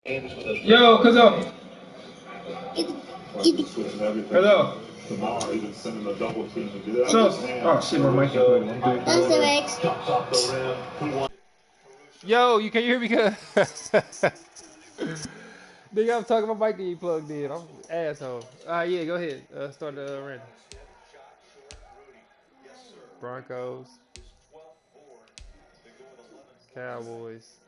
Yo, cuzzo. Hello. So, oh shit, my mic ain't plugged in. Yo, you can hear me? Cause nigga, I'm talking. My mic ain't plugged in. I'm an asshole. Yeah, go ahead. Start the random. Broncos, Cowboys.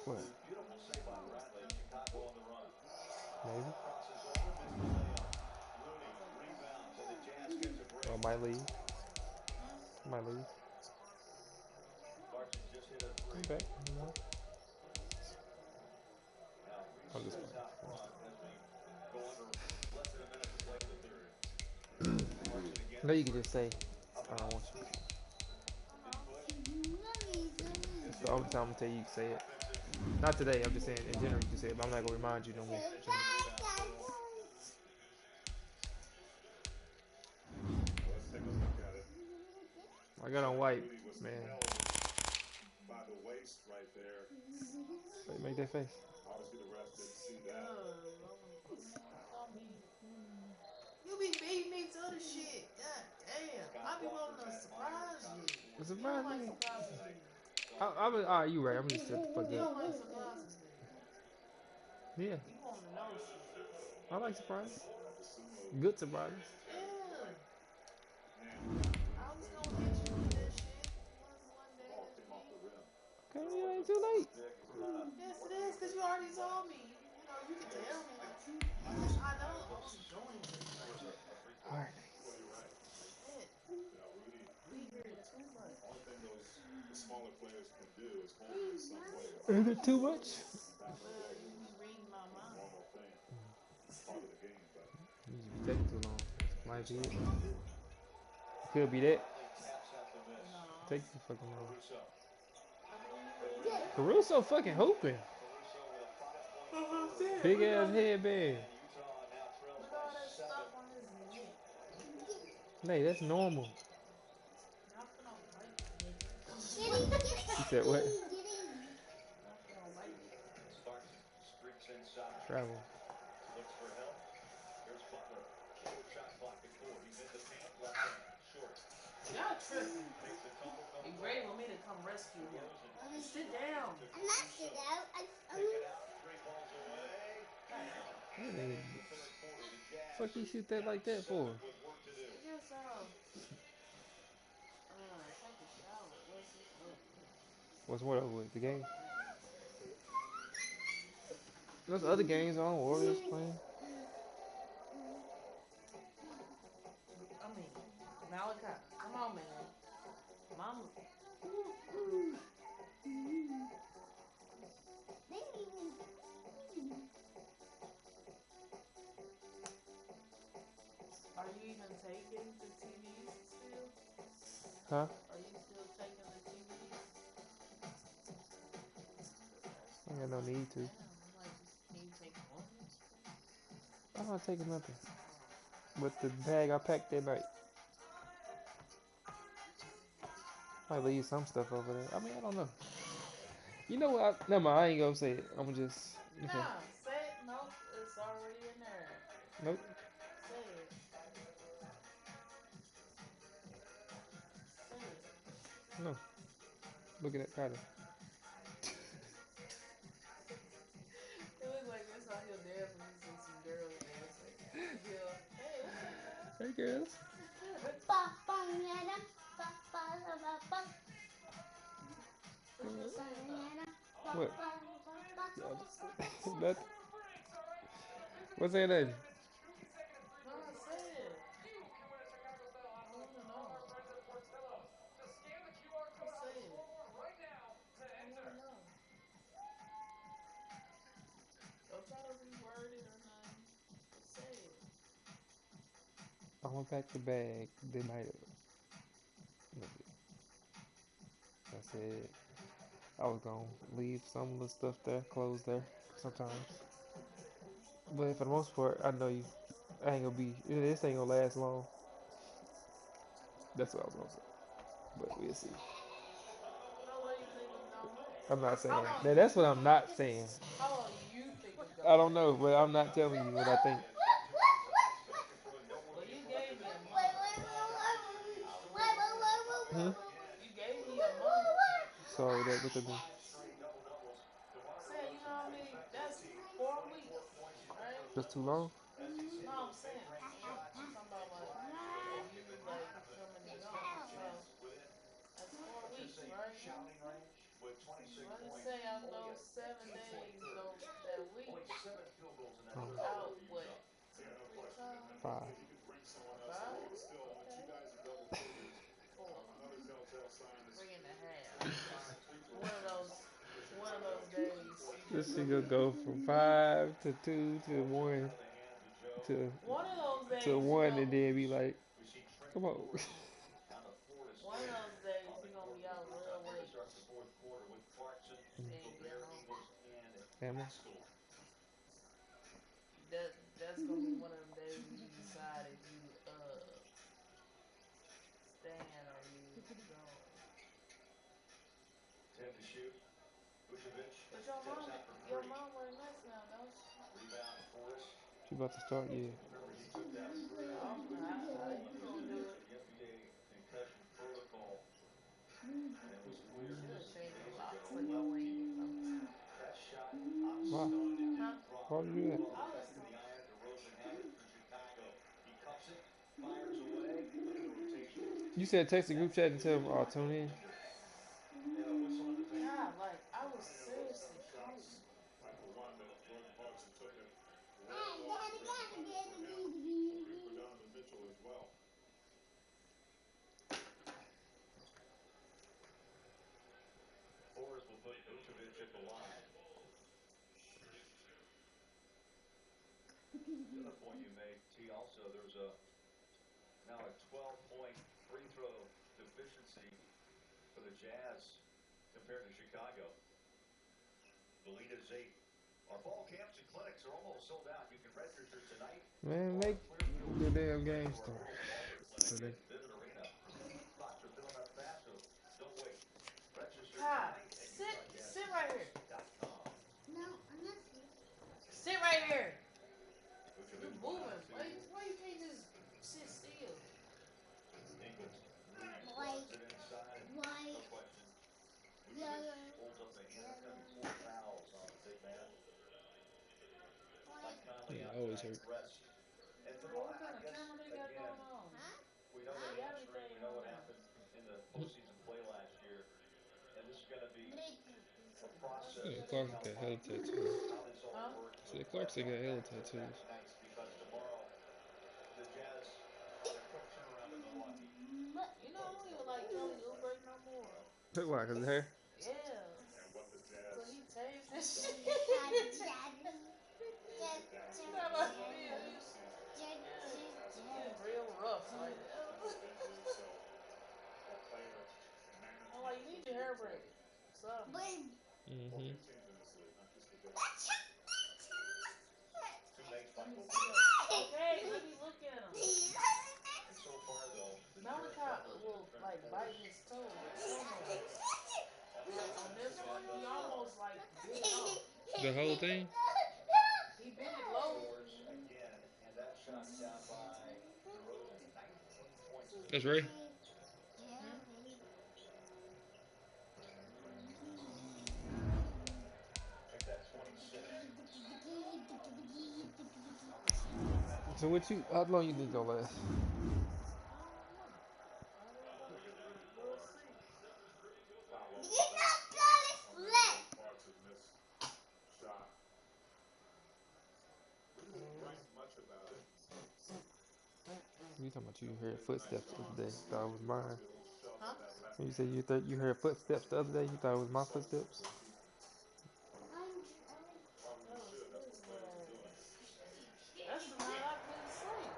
What? Maybe. Oh, might leave. Might leave. I'm back. I'm just playing. No, you can just say, I don't want you. It's the only time I'm gonna tell you you can say it. Not today, I'm just saying in general you can say it, but I'm not gonna remind you no more. I got on white, man. Make that face. You be beating me to the shit. God damn. I be wanting to surprise you. It's a You don't surprise like me. surprises, do you? Alright, you right. I'm just shut the fuck You don't up. like surprises, do you? Yeah, You want to know shit. I like surprises. Good surprises. Yeah. I was gonna hit you with that shit. One day this week. Okay, it ain't too late. Yes, it is, because you already told me. You know, you can tell me. I know what you're doing. Alright. Shit. We hear too much. Is it too much? Well, you be reading my mind. You just be taking too long. Might be it. Could be that. No. Take too fucking long. I mean, Caruso fucking hooping. Big ass headband. look at all that stuff on his neck. Nay, that's normal. Not for no white nigga. You said what? Not for no white nigga. Travel. Y'all tripping. He ready for me to come rescue him. Sit down. I'm not sit down. Hey, fuck you shoot that like that for? I guess take a shower. What's this up? What's what over with? The game? There's other games on. Warriors playing. I mean, Malachi, come on, man. Mama. Are you even taking the TVs still? Huh? Are you still taking the TVs? I got no need to. I'm like, just can you take one? I'm not taking nothing. But the bag I packed that night. Might leave some stuff over there. I mean, I don't know. You know what? Never mind. I ain't gonna say it. I'm gonna just. Okay. Nah, say it. Nope, it's already in there. Nope. Say it. Say it. No. Look at that pattern. It looks like this how he'll dance when you see some girls dancing. Yeah. Hey, what's up, girl? Hey, girls. What you saying though? What? Nothing. What's that? Then? No, say it. I want to know. Just say it. I want to know. Don't try to reword it or nothing. Just say it. I unpacked the bag the night of. I said I was gonna leave some of the stuff there, clothes there, sometimes. But for the most part, I know you. I ain't gonna be. This ain't gonna last long. That's what I was gonna say. But we'll see. How long you think it's gonna last? I'm not saying. How long Now you that's what I'm not saying. how long you think it's I gonna don't know, last? but I'm not telling you what I think. Well, you gave me a month, so I was looking ahead. Hmm? You gave me a month. So that what that mean? I'm saying, you know how many? That's 4 weeks, right? Just too long? No, I'm saying, I'm talking about like for you, like coming and going. So that's 4 weeks, right? So let's say out of those 7 days, though that week, you out what 2, 3 times? Five. 5? Okay, 4, 3.5. One of those, one of those days, you This just shit gonna gonna be. go from 5 to 2 to 1 to One of those to days, you one, go. and then be like, come on. One of those days, you're gonna be out real late and get home. Am I? That's gonna be one of them days when you decide if you staying or you going. But your mom wear nuts now, don't she? She about to start, yeah. Oh, how you gonna do it? You should have changed the locks on your wings. I'm just playing. Why? Huh? Why would you do that? I was. You said text the group chat and tell them, oh, tune in. God, like I was seriously talking. Man, make the damn game start. So they, Kai, sit right here. Sit right here. You moving? Why you can't just sit still? yeah, always hurt. Bro, what kind of camera they got going on? Reality thing on there. Yeah, Clarkson got hella tattoos. Huh? I said Clarkson got hella tattoos. You know, I don't even like Kelly Oubre no more. Why? Cause of hair? Yeah. So he changed this shit. Not like me. Yeah, it's getting real rough. Like, I'm like, you need your hair braided. Something. Mm-hmm. Let me see that. Okay, let me look at him. Malachi will like bite his toe, toenails. Like on this one, he almost like bit it off. The whole thing? He bit it low. That's right. Hmm? So what you? How long you think gonna last? I don't know. I don't know. We'll see. You talking about you heard footsteps the other day? Thought it was mine. Huh? When you said you thought you heard footsteps the other day, you thought it was my footsteps. That was his ass. That's the night I couldn't sleep.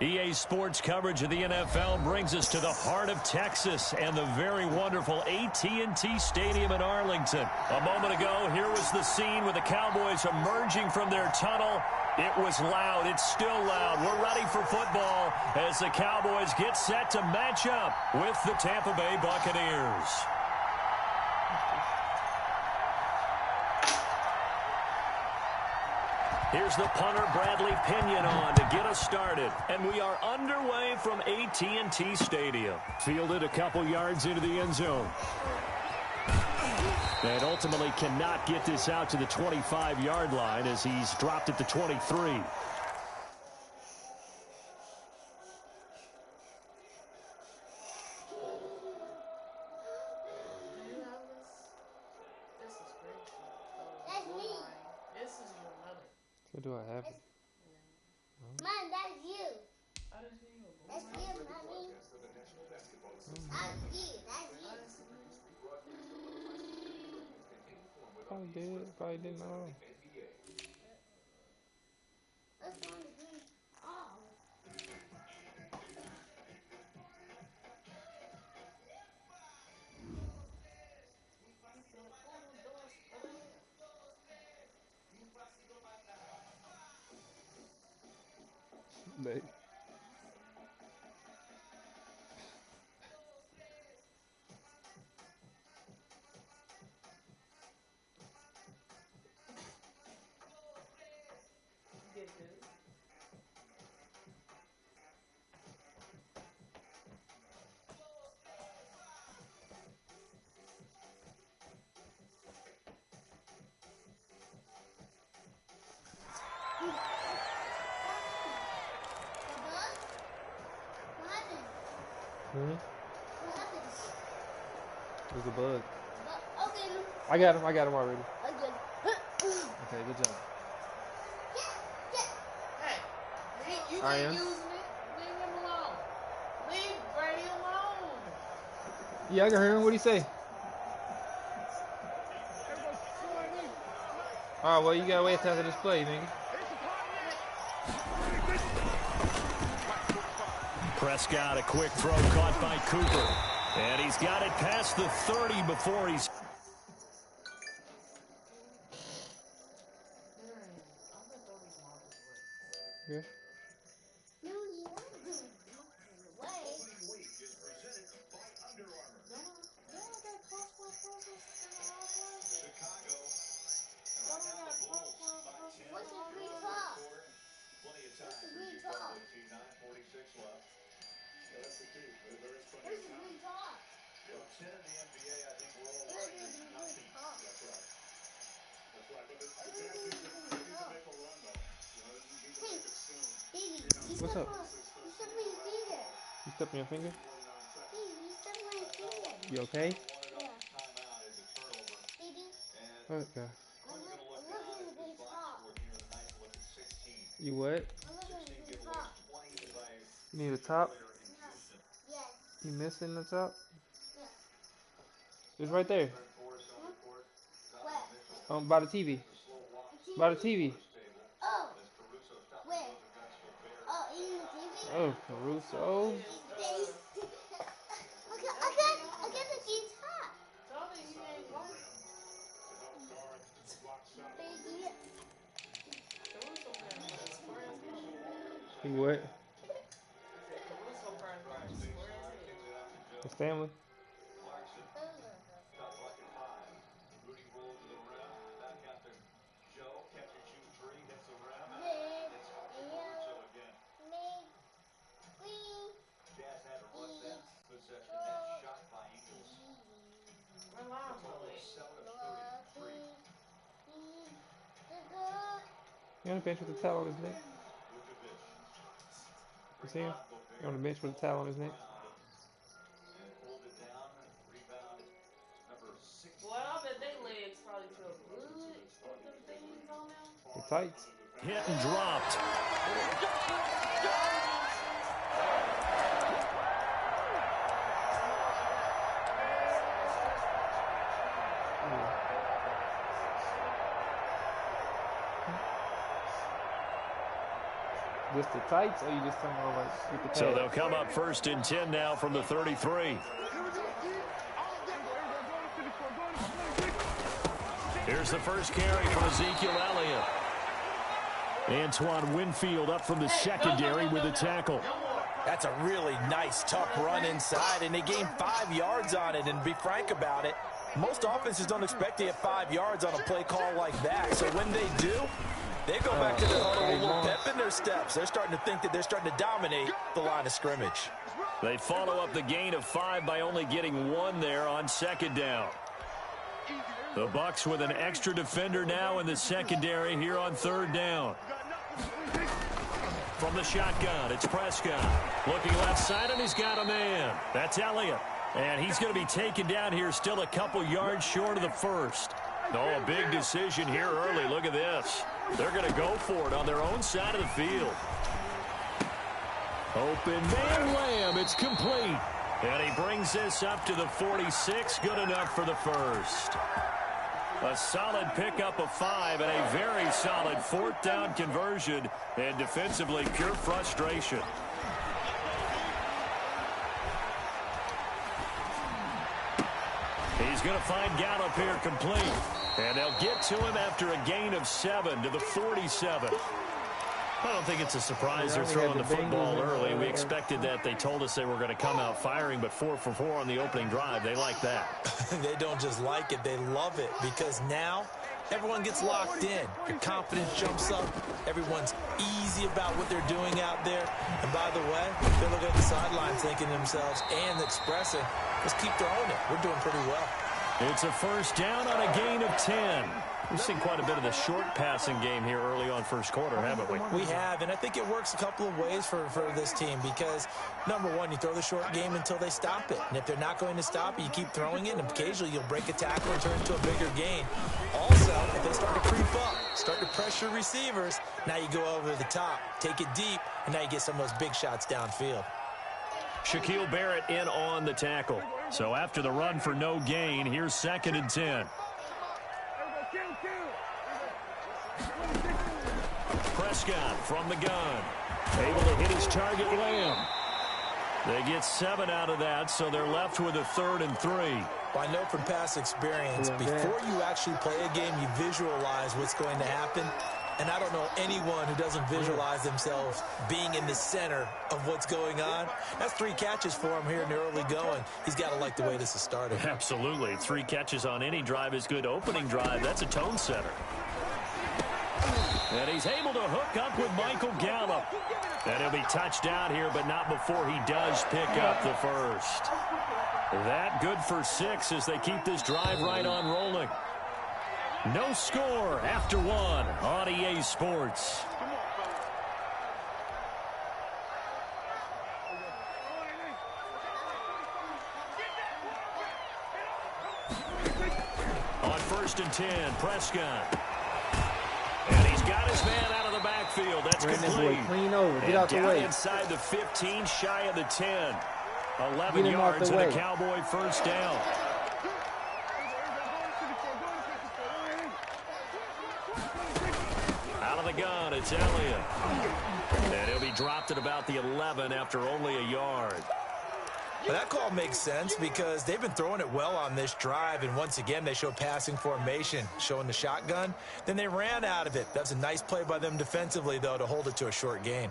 EA Sports coverage of the NFL brings us to the heart of Texas and the very wonderful AT&T Stadium in Arlington. A moment ago, here was the scene with the Cowboys emerging from their tunnel. It was loud. It's still loud. We're ready for football as the Cowboys get set to match up with the Tampa Bay Buccaneers. Here's the punter, Bradley Pinion, on to get us started. And we are underway from AT&T Stadium. Fielded a couple yards into the end zone. And ultimately cannot get this out to the 25-yard line as he's dropped at the 23. So do I have it? Yeah. Mom, that's you. That's you, Mommy. That's you. Probably didn't know. Let's go on the green. Oh. They. Hmm? What happened? There's a bug. Okay. I got him already. Okay. Okay, good job. Hey, you I keep am. using it. Leave him alone. Leave Brady alone. Yeah, I can hear him. What do you say? Alright, well, you gotta wait till after this play, nigga. Prescott, a quick throw caught by Cooper. And he's got it past the 30 before he's... Yeah. No, you want to go away. What's the green top? What's the green top? Where's the green top? What's up? You stepped on your finger. You stepped on your finger? Hey, you stepped on your finger. You okay? Yeah. Baby. Okay. I'm looking at the green top. You what? I'm looking at the green top. You need a top? Yes. You missing the top? Yeah. It's right there. Where? By the TV. By the TV. Oh. Where? Oh, in the TV? Oh, Caruso. I got the green top. Tell me he ain't white. Baby. Caruso parents like square as hell. He what? I said Caruso parents like square as hell. His family? He on the bench with the towel on his neck. You see him? He on the bench with the towel on his neck. Boy, I bet they legs probably feel good with them things on them. The tights. Hit and dropped. Just the tights, or you just talking about like with the pads? So they'll come up 1st and 10 now from the 33. Here's the first carry from Ezekiel Elliott. Antoine Winfield up from the secondary with a tackle. That's a really nice, tough run inside, and they gained 5 yards on it. And to be frank about it, most offenses don't expect to get 5 yards on a play call like that. So when they do, they go back to their huddle with a little pep in their steps. They're starting to think that they're starting to dominate the line of scrimmage. They follow up the gain of 5 by only getting 1 there on 2nd down. The Bucs with an extra defender now in the secondary here on 3rd down. From the shotgun, it's Prescott. Looking left side, and he's got a man. That's Elliott. And he's going to be taken down here still a couple yards short of the 1st. Oh, a big decision here early. Look at this. They're going to go for it on their own side of the field. Open man, Lamb. It's complete. And he brings this up to the 46. Good enough for the 1st. A solid pickup of 5 and a very solid 4th down conversion, and defensively pure frustration. He's going to find Gallup here complete, and they'll get to him after a gain of 7 to the 47. I don't think it's a surprise they're throwing the football early. We expected that. They told us they were going to come out firing, but 4 for 4 on the opening drive. They like that. They don't just like it, they love it, because now everyone gets locked in. Their confidence jumps up. Everyone's easy about what they're doing out there. And by the way, they're looking at the sidelines thinking to themselves and expressing, let's keep throwing it. We're doing pretty well. It's a 1st down on a gain of 10. We've seen quite a bit of the short passing game here early on 1st quarter, haven't we? We have, and I think it works a couple of ways for this team because, number one, you throw the short game until they stop it. And if they're not going to stop it, you keep throwing it, and occasionally you'll break a tackle and turn it into a bigger gain. Also, if they start to creep up, start to pressure receivers, now you go over the top, take it deep, and now you get some of those big shots downfield. Shaquille Barrett in on the tackle. So after the run for no gain, here's 2nd and 10. Prescott from the gun. Able to hit his target, Lamb. They get 7 out of that, so they're left with a 3rd and 3. Well, I know from past experience, before you actually play a game, you visualize what's going to happen. And I don't know anyone who doesn't visualize themselves being in the center of what's going on. That's 3 catches for him here in the early going. He's got to like the way this is started. Absolutely. 3 catches on any drive is good. Opening drive, that's a tone setter. And he's able to hook up with Michael Gallup. And he'll be touched out here, but not before he does pick up the 1st. That good for 6 as they keep this drive right on rolling. No score after 1 on EA Sports. On 1st and 10, Prescott. And he's got his man out of the backfield. That's complete. Clean over. Get out the way. Inside the 15, shy of the 10. 11 yards and a Cowboy 1st down. Out of the gun, it's Elliott. And he'll be dropped at about the 11 after only a yard. But that call makes sense because they've been throwing it well on this drive, and once again they show passing formation, showing the shotgun. Then they ran out of it. That's a nice play by them defensively, though, to hold it to a short gain.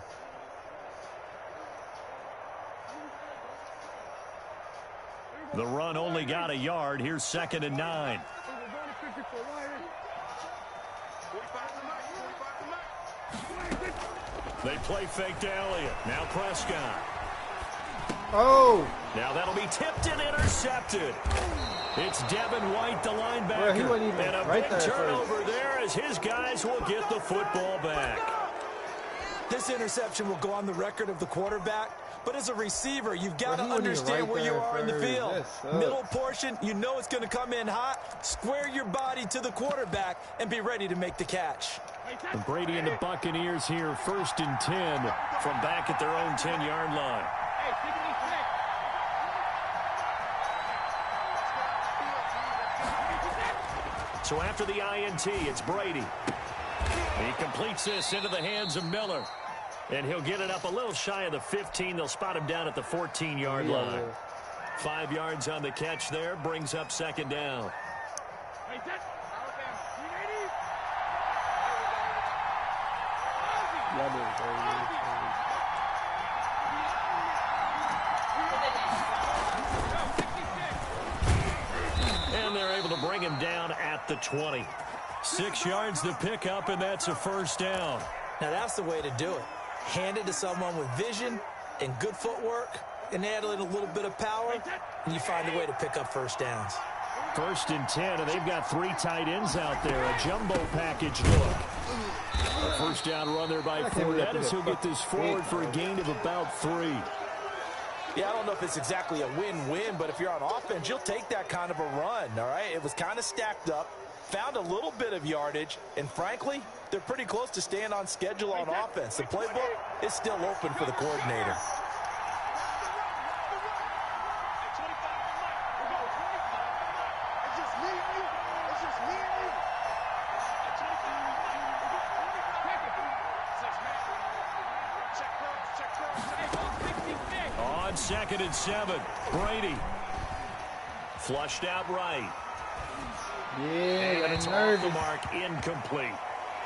The run only got a yard. Here's 2nd and 9. They play fake to Elliott. Now Prescott. Oh! Now that'll be tipped and intercepted. It's Devin White, the linebacker. Well, and a big turnover there as his guys will get the football back. This interception will go on the record of the quarterback. But as a receiver, you've got to understand where you are in the field. Middle portion, you know it's going to come in hot. Square your body to the quarterback and be ready to make the catch. And Brady and the Buccaneers here, 1st and 10 from back at their own 10-yard line. So after the INT, it's Brady. He completes this into the hands of Miller. And he'll get it up a little shy of the 15. They'll spot him down at the 14-yard line. 5 yards on the catch there. Brings up second down. And they're able to bring him down at the 20. 6 yards to pick up, and that's a first down. Now, that's the way to do it. Hand it to someone with vision and good footwork, and add in a little bit of power, and you find a way to pick up first downs. 1st and 10, and they've got 3 tight ends out there. A jumbo package look. A first down run there by Fournette as he'll get this forward for a gain of about 3. Yeah, I don't know if it's exactly a win-win, but if you're on offense, you'll take that kind of a run, all right? It was kind of stacked up, found a little bit of yardage, and frankly, they're pretty close to staying on schedule on offense. The playbook is still open for the coordinator. On 2nd and 7, Brady. Flushed out right. Yeah, and it's off the mark, incomplete.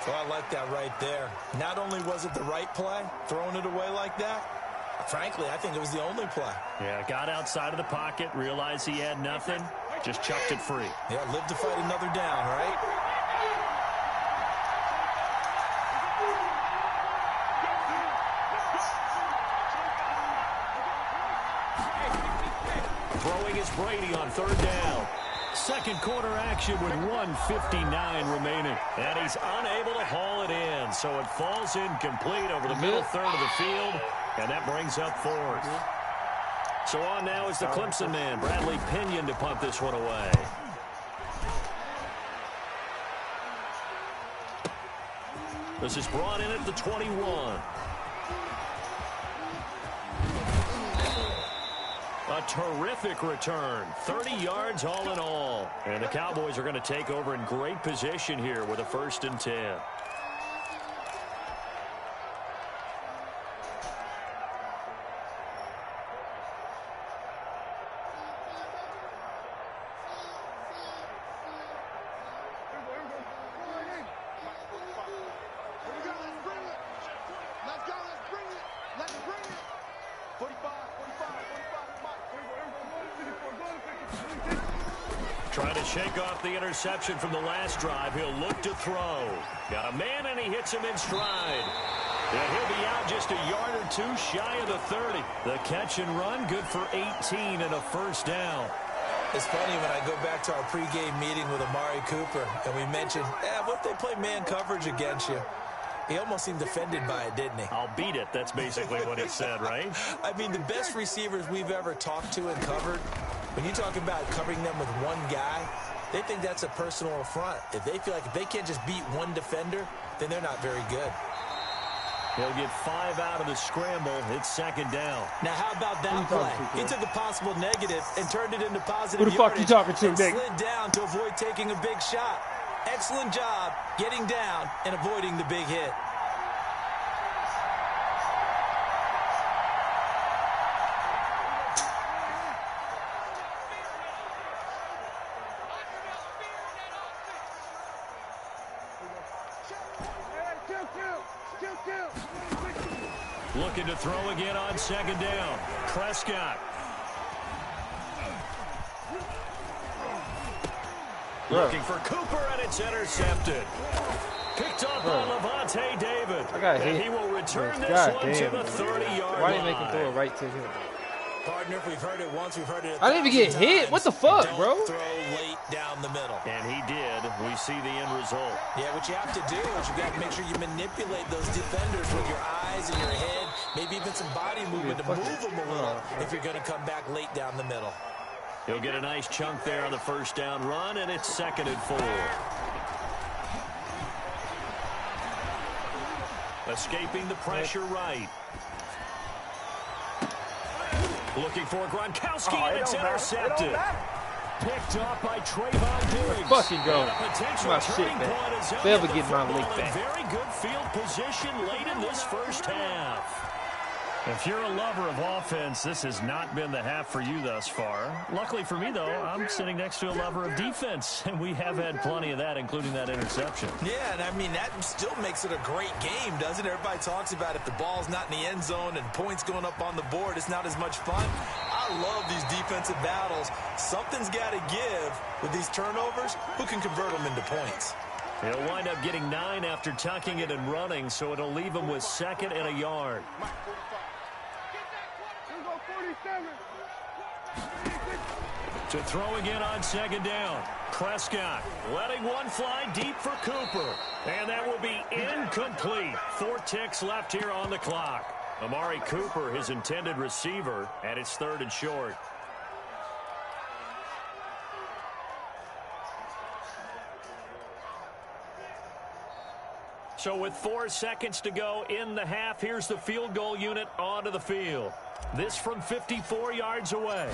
So I like that right there. Not only was it the right play, throwing it away like that, frankly, I think it was the only play. Yeah, got outside of the pocket, realized he had nothing, just chucked it free. Yeah, live to fight another down, right? Throwing is Brady on 3rd down. Second quarter action with 1:59 remaining. And he's unable to haul it in. So it falls incomplete over the middle third of the field. And that brings up 4th. So on now is the Clemson man, Bradley Pinion, to punt this one away. This is brought in at the 21. A terrific return. 30 yards all in all. And the Cowboys are going to take over in great position here with a 1st and 10. Trying to shake off the interception from the last drive. He'll look to throw. Got a man, and he hits him in stride. And he'll be out just a yard or 2 shy of the 30. The catch and run, good for 18 and a first down. It's funny when I go back to our pregame meeting with Amari Cooper, and we mentioned, what if they play man coverage against you? He almost seemed offended by it, didn't he? I'll beat it. That's basically what he said, right? I mean, the best receivers we've ever talked to and covered, when you talk about covering them with one guy, they think that's a personal affront. If they feel like if they can't just beat one defender, then they're not very good. He'll get 5 out of the scramble. It's 2nd down. Now, how about that play? He took a possible negative and turned it into positive. Who the fuck you talking to, Nick? Slid down to avoid taking a big shot. Excellent job getting down and avoiding the big hit. Looking to throw again on 2nd down. Prescott. Looking for Cooper, and it's intercepted. Picked up by Levante David. And he will return this one to the 30-yard line. Why didn't they make him throw it right to him? Partner, if we've heard it once, we've heard it I didn't even get hit. What the fuck, bro? Throw late down the middle. And he did. We see the end result. Yeah, what you have to do is you got to make sure you manipulate those defenders with your eyes and your head, maybe even some body movement to move them a little if you're going to come back late down the middle. He'll get a nice chunk there on the first down run, and it's 2nd and 4. Escaping the pressure right. Looking for Gronkowski, and it's intercepted. picked off by Trayvon Diggs. Fucking go. And a potential My shit turning back. point is If I ever the get my football lick in back. very good field position late in this first half. If you're a lover of offense, this has not been the half for you thus far. Luckily for me, though, I'm sitting next to a lover of defense, and we have had plenty of that, including that interception. Yeah, and I mean, that still makes it a great game, doesn't it? Everybody talks about if the ball's not in the end zone and points going up on the board, it's not as much fun. I love these defensive battles. Something's got to give with these turnovers. Who can convert them into points? He'll wind up getting 9 after tucking it and running, so it'll leave him with 2nd and a yard. To throw again on 2nd down. Prescott letting one fly deep for Cooper. And that will be incomplete. 4 ticks left here on the clock. Amari Cooper, his intended receiver, and it's 3rd and short. So with 4 seconds to go in the half, here's the field goal unit onto the field. This from 54 yards away.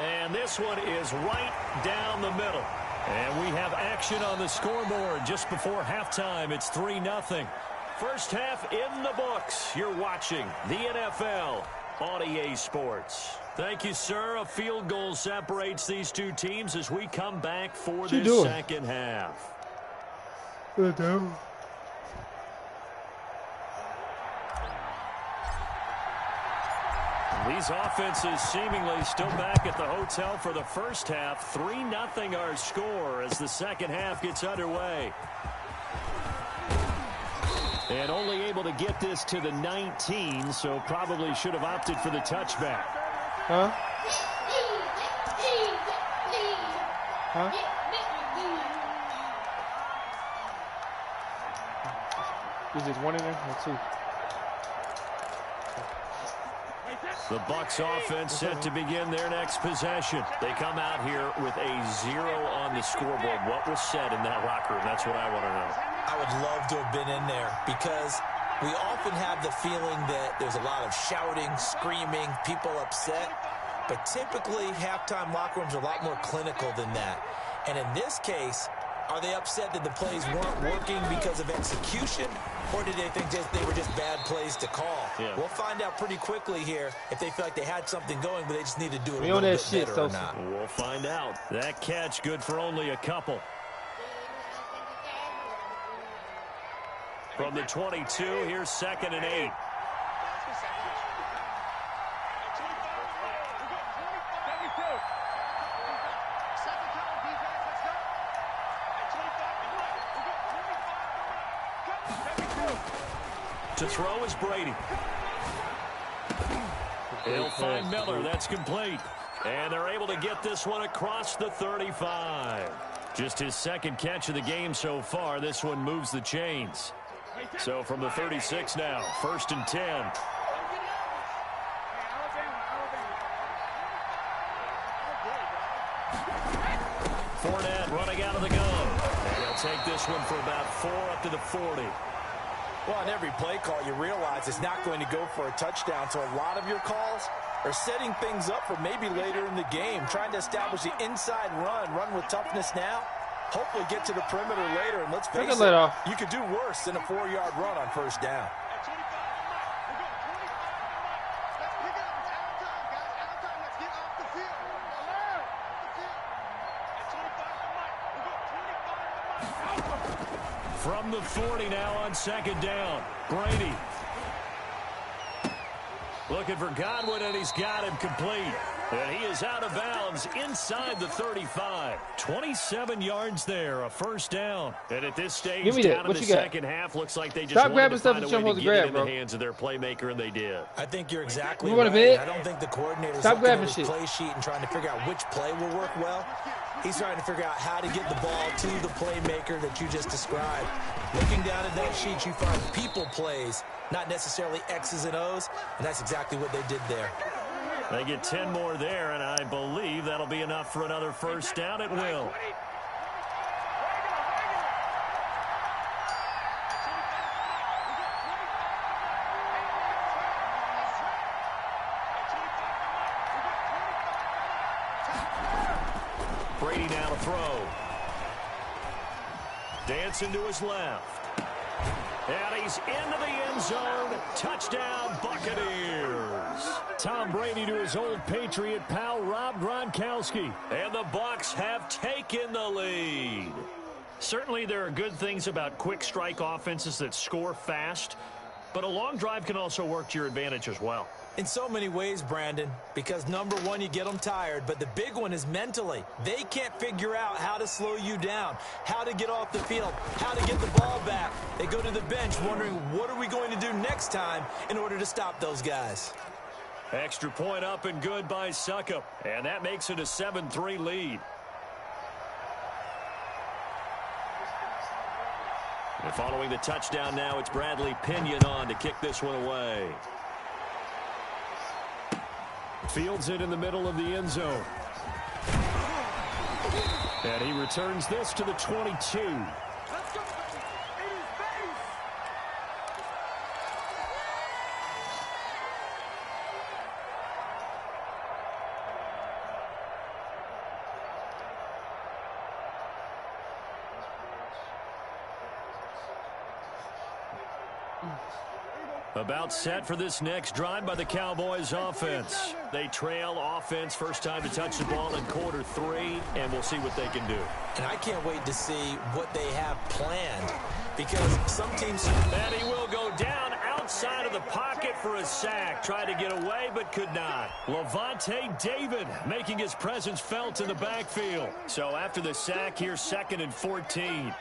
And this one is right down the middle. And we have action on the scoreboard just before halftime. It's 3-0. First half in the books. You're watching the NFL on EA Sports. Thank you, sir. A field goal separates these two teams as we come back for this second half. These offenses seemingly still back at the hotel for the first half. 3-0 our score as the second half gets underway. And only able to get this to the 19, so probably should have opted for the touchback. Huh? Huh? Is there one in there or 2? The Bucs offense set to begin their next possession. They come out here with a 0 on the scoreboard. What was said in that locker room? That's what I want to know. I would love to have been in there because we often have the feeling that there's a lot of shouting, screaming, people upset. But typically, halftime locker rooms are a lot more clinical than that. And in this case, are they upset that the plays weren't working because of execution? Or did they think they were just bad plays to call? Yeah. We'll find out pretty quickly here if they feel like they had something going, but they just need to do it a little bit better or not. We'll find out. That catch good for only a couple. From the 22, here's 2nd and 8. To throw is Brady. He'll find Miller. That's complete. And they're able to get this one across the 35. Just his 2nd catch of the game so far. This one moves the chains. So from the 36 now, 1st and 10. Fournette running out of the gun. And they'll take this one for about 4 up to the 40. Well, on every play call, you realize it's not going to go for a touchdown. So a lot of your calls are setting things up for maybe later in the game, trying to establish the inside run with toughness now. Hopefully get to the perimeter later. And let's face it, you could do worse than a 4-yard run on 1st down. From the 40 now on 2nd down. Brady. Looking for Godwin, and he's got him complete. And he is out of bounds inside the 35. 27 yards there, a 1st down. And at this stage, down in the second half, looks like they just wanted to find a way to get it in the hands of their playmaker, and they did. I think you're exactly right. I don't think the coordinator's looking at his play sheet and trying to figure out which play will work well. He's trying to figure out how to get the ball to the playmaker that you just described. Looking down at that sheet, you find people plays, not necessarily X's and O's, and that's exactly what they did there. They get 10 more there, and I believe that'll be enough for another 1st down. It will. Brady now to throw. Dancing to his left. And he's into the end zone. Touchdown, Buccaneers. Tom Brady to his old Patriot pal, Rob Gronkowski. And the Bucs have taken the lead. Certainly there are good things about quick strike offenses that score fast, but a long drive can also work to your advantage as well. In so many ways, Brandon, because number one, you get them tired, but the big one is mentally. They can't figure out how to slow you down, how to get off the field, how to get the ball back. They go to the bench wondering, what are we going to do next time in order to stop those guys? Extra point up and good by Suckup, and that makes it a 7-3 lead. And following the touchdown now, it's Bradley Pinion on to kick this one away. Fields it in the middle of the end zone. And he returns this to the 22. About set for this next drive by the Cowboys offense. They trail offense, first time to touch the ball in quarter 3, and we'll see what they can do. And I can't wait to see what they have planned, because some teams... And he will go down outside of the pocket for a sack. Tried to get away, but could not. Levante David making his presence felt in the backfield. So after the sack, here's 2nd and 14.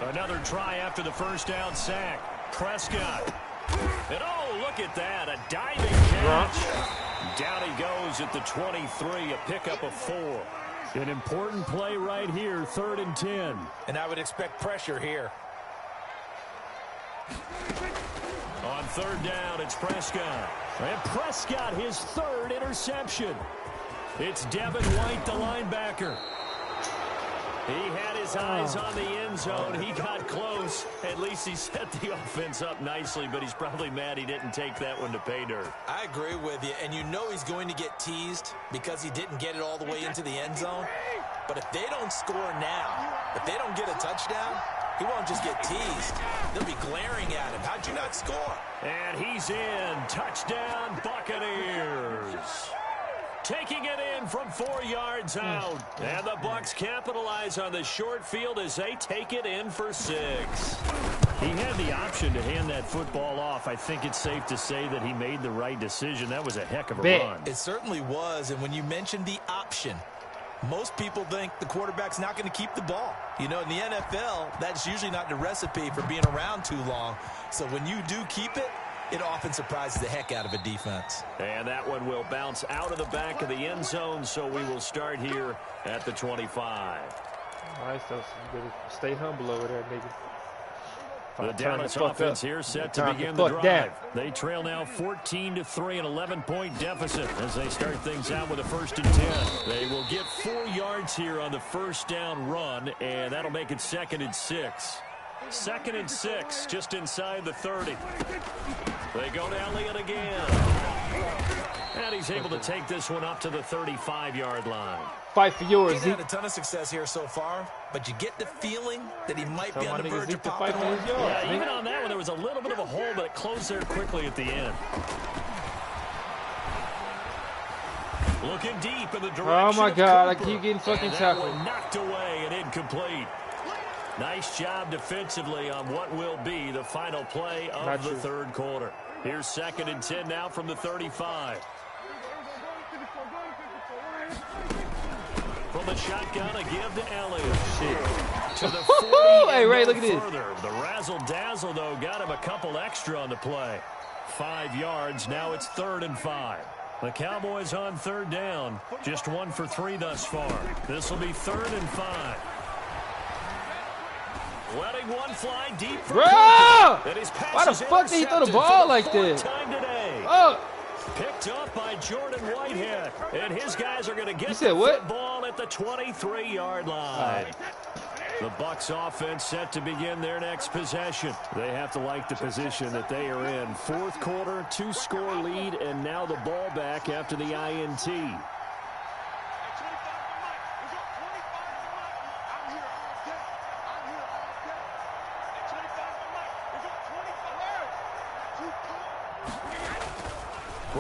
Another try after the first down sack. Prescott. And oh, look at that. A diving catch. Down he goes at the 23. A pickup of 4. An important play right here. 3rd and 10. And I would expect pressure here. On 3rd down, it's Prescott. And Prescott, his 3rd interception. It's Devin White, the linebacker. He had his eyes on the end zone. He got close. At least he set the offense up nicely, but he's probably mad he didn't take that one to pay dirt. I agree with you, and you know he's going to get teased because he didn't get it all the way into the end zone. But if they don't score now, if they don't get a touchdown, he won't just get teased. They'll be glaring at him. How'd you not score? And he's in. Touchdown, Buccaneers. Taking it in from 4 yards out. And the Bucs capitalize on the short field as they take it in for 6. He had the option to hand that football off. I think it's safe to say that he made the right decision. That was a heck of a run. It certainly was. And when you mentioned the option, most people think the quarterback's not going to keep the ball. You know, in the NFL, that's usually not the recipe for being around too long. So when you do keep it, it often surprises the heck out of a defense. And that one will bounce out of the back of the end zone, so we will start here at the 25. Nice, so you better stay humble over there, nigga. The Dallas offense here set to begin the drive. They trail now 14-3, an 11-point deficit as they start things out with a 1st and 10. They will get 4 yards here on the first down run, and that'll make it 2nd and 6. 2nd and 6, just inside the 30. They go to Elliott again. And he's able to take this one up to the 35-yard line. Fight for yours, He's had a ton of success here so far, but you get the feeling that he might be on the verge of popping one. Yeah, even on that one, there was a little bit of a hole, but it closed there quickly at the end. Looking deep in the direction. Oh my God, Cooper. I keep getting fucking that tackled. one knocked away and incomplete. Nice job defensively on what will be the final play of the third quarter. Here's 2nd and 10 now from the 35. From the shotgun, a give to Elliott. To the 40. Hey, Ray, look at this. The razzle-dazzle, though, got him a couple extra on the play. 5 yards. Now it's 3rd and 5. The Cowboys on 3rd down. Just 1 for 3 thus far. This will be 3rd and 5. Letting one fly deep for Bro! Cooper. Why the fuck did he throw the ball like this? Oh! Picked up by Jordan Whitehead. And his guys are going to get the football at the 23-yard line. The Bucs offense set to begin their next possession. They have to like the position that they are in. 4th quarter, 2-score lead, and now the ball back after the INT.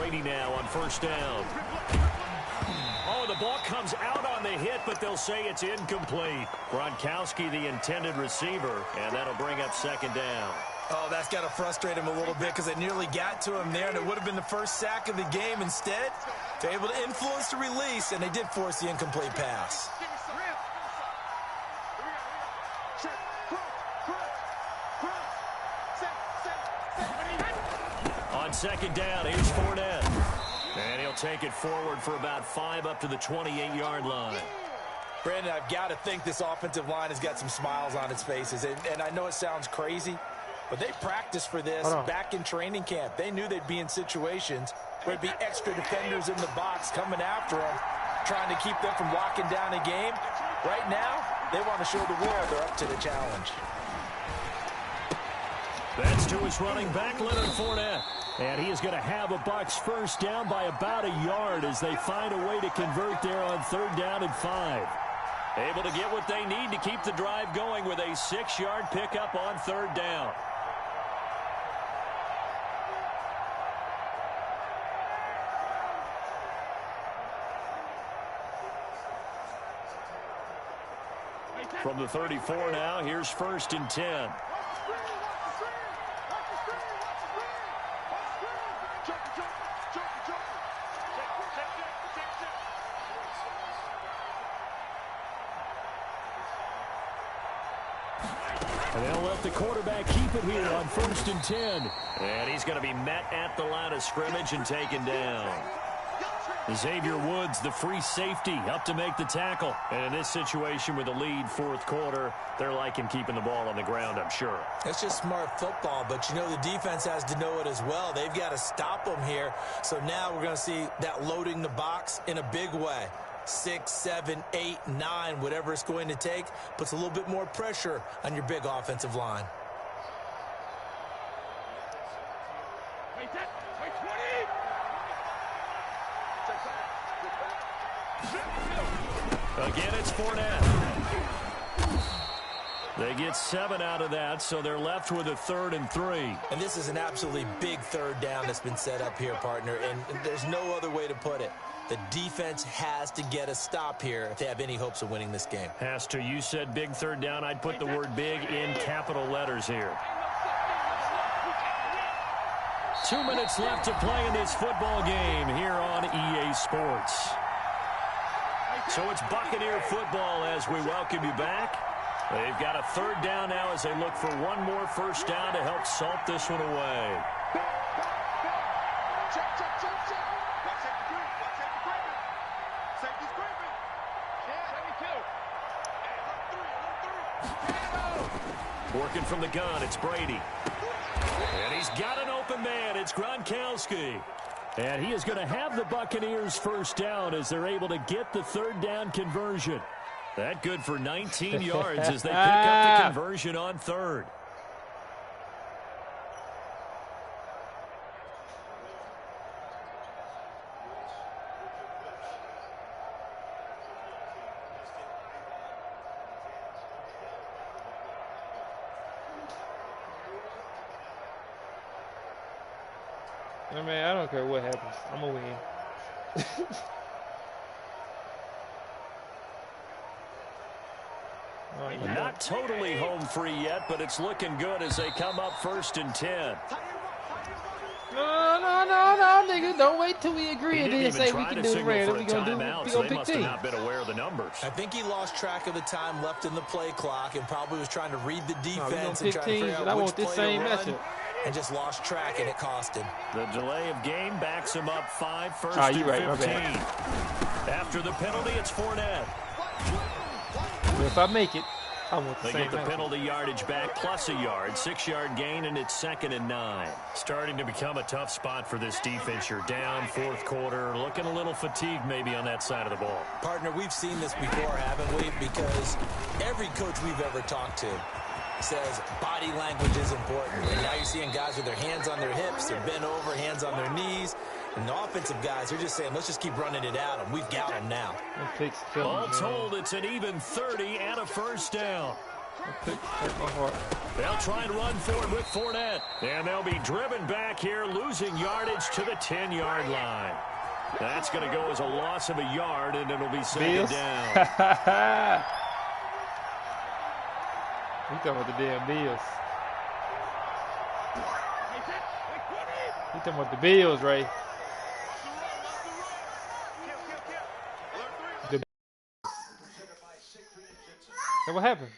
Brady now on first down. Oh, the ball comes out on the hit, but they'll say it's incomplete. Gronkowski, the intended receiver, and that'll bring up second down. Oh, that's got to frustrate him a little bit because they nearly got to him there, and it would have been the first sack of the game. Instead, they're able to influence the release, and they did force the incomplete pass. On second down, here's Fournette. And he'll take it forward for about 5 up to the 28-yard line. Brandon, I've got to think this offensive line has got some smiles on its faces. And I know it sounds crazy, but they practiced for this back in training camp. They knew they'd be in situations where there'd be extra defenders in the box coming after them, trying to keep them from locking down a game. Right now, they want to show the world they're up to the challenge. That's to his running back, Leonard Fournette. And he is going to have a Bucs first down by about a yard as they find a way to convert there on 3rd down and 5. Able to get what they need to keep the drive going with a 6-yard pickup on 3rd down. From the 34 now, here's 1st and 10. And they'll let the quarterback keep it here on 1st and 10. And he's going to be met at the line of scrimmage and taken down. Xavier Woods, the free safety, up to make the tackle. And in this situation with a lead 4th quarter, they're liking keeping the ball on the ground, I'm sure. It's just smart football, but you know the defense has to know it as well. They've got to stop them here. So now we're going to see that loading the box in a big way. 6, 7, 8, 9, whatever it's going to take, puts a little bit more pressure on your big offensive line. Again, it's Fournette. They get 7 out of that, so they're left with a 3rd and 3. And this is an absolutely big 3rd down that's been set up here, partner, and there's no other way to put it. The defense has to get a stop here if they have any hopes of winning this game. Has to. You said big 3rd down. I'd put the word big in capital letters here. 2 minutes left to play in this football game here on EA Sports. So it's Buccaneer football as we welcome you back. They've got a 3rd down now as they look for one more first down to help salt this one away. Working from the gun, it's Brady. And he's got an open man. It's Gronkowski. And he is going to have the Buccaneers first down as they're able to get the 3rd down conversion. That good for 19 yards as they pick up the conversion on 3rd. I mean, I don't care what happens. I'm going to win. Not totally home free yet, but it's looking good as they come up 1st and 10. No, nigga. Don't wait till we agree and then say we can do the random. We're going to do it. we So gonna they must pick have not been aware of the numbers. I think he lost track of the time left in the play clock and probably was trying to read the defense and and trying to figure out which play to run. matchup. And just lost track, and it cost him. The delay of game backs him up 5, 1st and 15. After the penalty, it's Fournette. If I make it, I want the They same get the matchup. penalty yardage back plus a yard, 6-yard gain, and it's 2nd and 9. Starting to become a tough spot for this defense. You're down 4th quarter, looking a little fatigued maybe on that side of the ball. Partner, we've seen this before, haven't we? Because every coach we've ever talked to says body language is important. And now you're seeing guys with their hands on their hips, they're bent over, hands on their knees. And the offensive guys, they're just saying, let's just keep running it out, and we've got them now. All told, it's an even 30 and a first down. Hurt my heart. They'll try and run forward with Fournette. And they'll be driven back here, losing yardage to the 10-yard line. That's going to go as a loss of a yard, and it'll be second down. You talking about the damn Bills. You talking about the Bills, Ray. The Bills. What happened?